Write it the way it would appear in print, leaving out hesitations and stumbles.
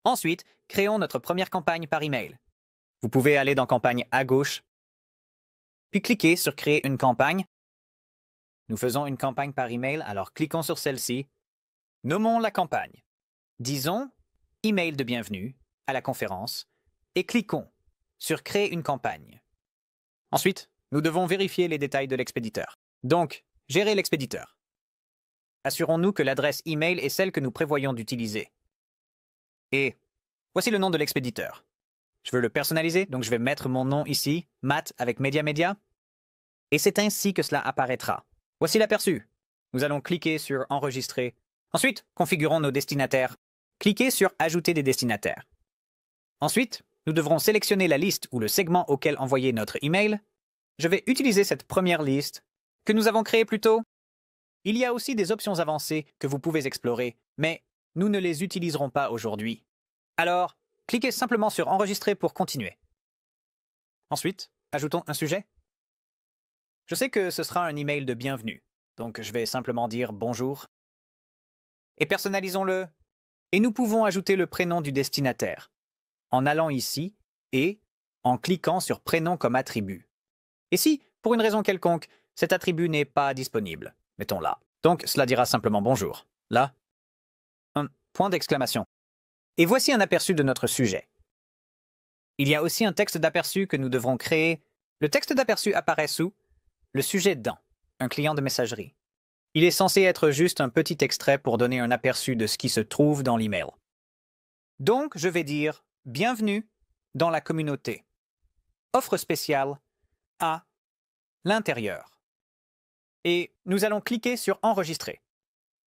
Ensuite, créons notre première campagne par email. Vous pouvez aller dans Campagne à gauche, puis cliquez sur Créer une campagne. Nous faisons une campagne par email, alors cliquons sur celle-ci. Nommons la campagne. Disons Email de bienvenue à la conférence et cliquons sur Créer une campagne. Ensuite, nous devons vérifier les détails de l'expéditeur. Donc, gérer l'expéditeur. Assurons-nous que l'adresse email est celle que nous prévoyons d'utiliser. Et voici le nom de l'expéditeur. Je veux le personnaliser, donc je vais mettre mon nom ici, Matt avec Media. Et c'est ainsi que cela apparaîtra. Voici l'aperçu. Nous allons cliquer sur Enregistrer. Ensuite, configurons nos destinataires. Cliquez sur Ajouter des destinataires. Ensuite, nous devrons sélectionner la liste ou le segment auquel envoyer notre email. Je vais utiliser cette première liste que nous avons créée plus tôt. Il y a aussi des options avancées que vous pouvez explorer, mais nous ne les utiliserons pas aujourd'hui. Alors, cliquez simplement sur Enregistrer pour continuer. Ensuite, ajoutons un sujet. Je sais que ce sera un email de bienvenue, donc je vais simplement dire bonjour. Et personnalisons-le. Et nous pouvons ajouter le prénom du destinataire, en allant ici et en cliquant sur Prénom comme attribut. Et si, pour une raison quelconque, cet attribut n'est pas disponible, mettons là. Donc cela dira simplement bonjour. Là, un point d'exclamation. Et voici un aperçu de notre sujet. Il y a aussi un texte d'aperçu que nous devrons créer. Le texte d'aperçu apparaît sous le sujet dans un client de messagerie. Il est censé être juste un petit extrait pour donner un aperçu de ce qui se trouve dans l'email. Donc, je vais dire « Bienvenue dans la communauté. Offre spéciale à l'intérieur. » Et nous allons cliquer sur « Enregistrer ».